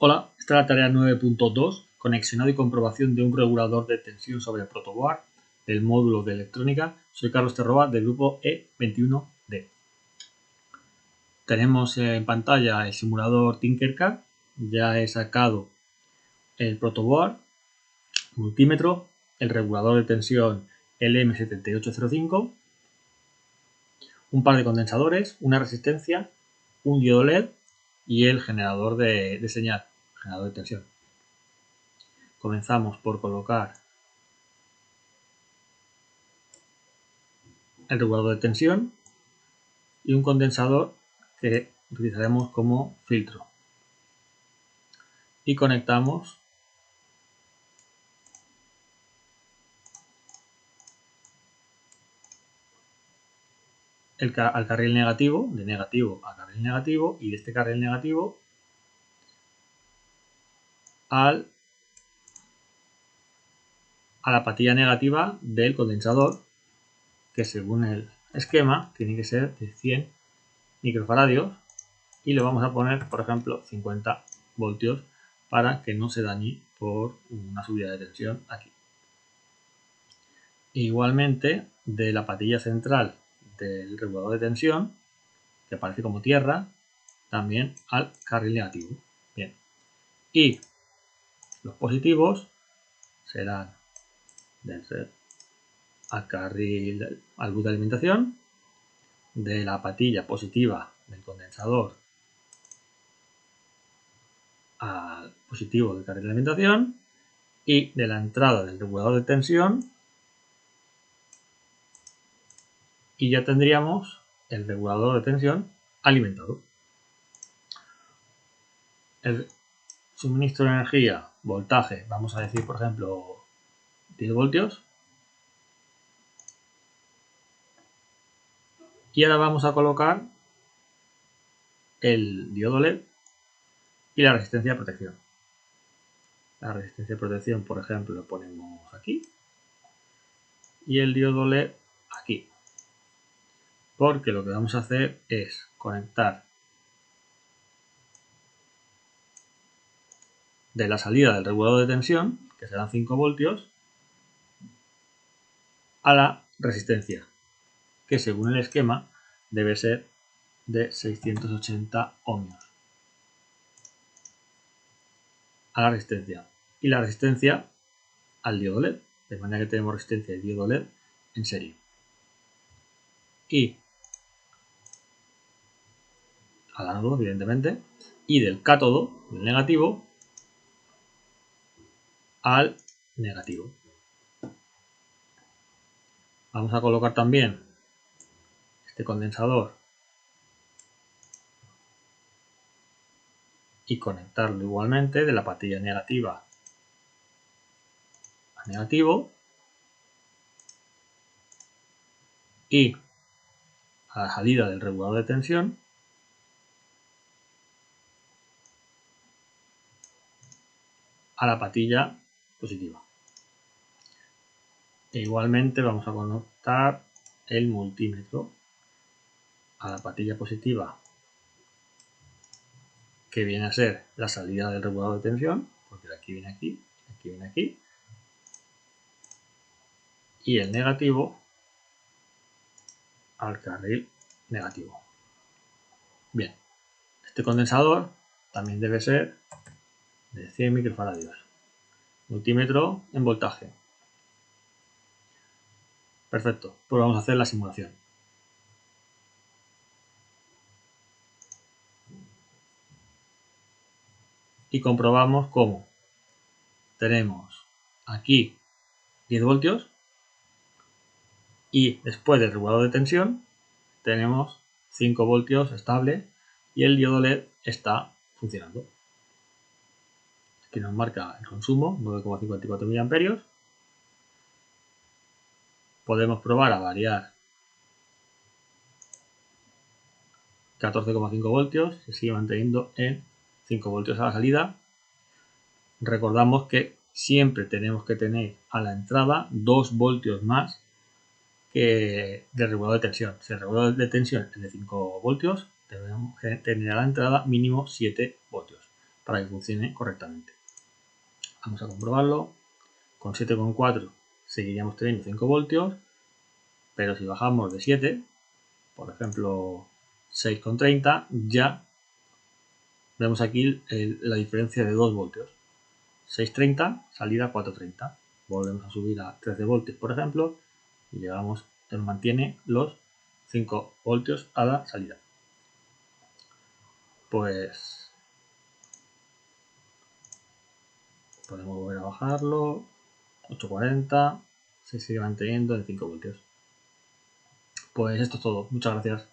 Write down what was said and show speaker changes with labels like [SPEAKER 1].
[SPEAKER 1] Hola, esta es la tarea 9.2, conexionado y comprobación de un regulador de tensión sobre protoboard del módulo de electrónica. Soy Carlos Terroba del grupo E21D. Tenemos en pantalla el simulador Tinkercad. Ya he sacado el protoboard, multímetro, el regulador de tensión LM7805, un par de condensadores, una resistencia, un diodo LED y el generador de señal, generador de tensión. Comenzamos por colocar el regulador de tensión y un condensador que utilizaremos como filtro. Y conectamos al carril negativo, de negativo a carril negativo, y de este carril negativo a la patilla negativa del condensador, que según el esquema tiene que ser de 100 microfaradios, y le vamos a poner, por ejemplo, 50 voltios para que no se dañe por una subida de tensión aquí. Igualmente, de la patilla central del regulador de tensión, que aparece como tierra, también al carril negativo. Bien. Y los positivos serán al carril, al bus de alimentación, de la patilla positiva del condensador al positivo del carril de alimentación, y de la entrada del regulador de tensión, y ya tendríamos el regulador de tensión alimentado. El suministro de energía, voltaje, vamos a decir por ejemplo 10 voltios. Y ahora vamos a colocar el diodo LED y la resistencia de protección. La resistencia de protección, por ejemplo, lo ponemos aquí. Y el diodo LED aquí. Porque lo que vamos a hacer es conectar de la salida del regulador de tensión, que serán 5 voltios, a la resistencia, que según el esquema debe ser de 680 ohmios. A la resistencia. Y la resistencia al diodo LED, de manera que tenemos resistencia y diodo LED en serie. Y al ánodo, evidentemente, y del cátodo, del negativo, al negativo. Vamos a colocar también este condensador y conectarlo igualmente de la patilla negativa a negativo y a la salida del regulador de tensión a la patilla positiva. E igualmente vamos a conectar el multímetro a la patilla positiva, que viene a ser la salida del regulador de tensión, porque de aquí viene aquí, aquí viene aquí, y el negativo al carril negativo. Bien, este condensador también debe ser de 100 microfaradios. Multímetro en voltaje. Perfecto, pues vamos a hacer la simulación. Y comprobamos cómo tenemos aquí 10 voltios y después del regulador de tensión tenemos 5 voltios estable y el diodo LED está funcionando. Aquí nos marca el consumo, 9,54 mA. Podemos probar a variar 14,5 voltios, se sigue manteniendo en 5 voltios a la salida. Recordamos que siempre tenemos que tener a la entrada 2 voltios más que del regulador de tensión. Si el regulador de tensión es de 5 voltios, tenemos que tener a la entrada mínimo 7 voltios. para que funcione correctamente. Vamos a comprobarlo. Con 7,4 seguiríamos teniendo 5 voltios, pero si bajamos de 7, por ejemplo 6,30, ya vemos aquí la diferencia de 2 voltios. 6,30, salida 4,30. Volvemos a subir a 13 voltios, por ejemplo, y llegamos, nos mantiene los 5 voltios a la salida. Pues podemos volver a bajarlo, 8,40, se sigue manteniendo en 5 voltios. Pues esto es todo, muchas gracias.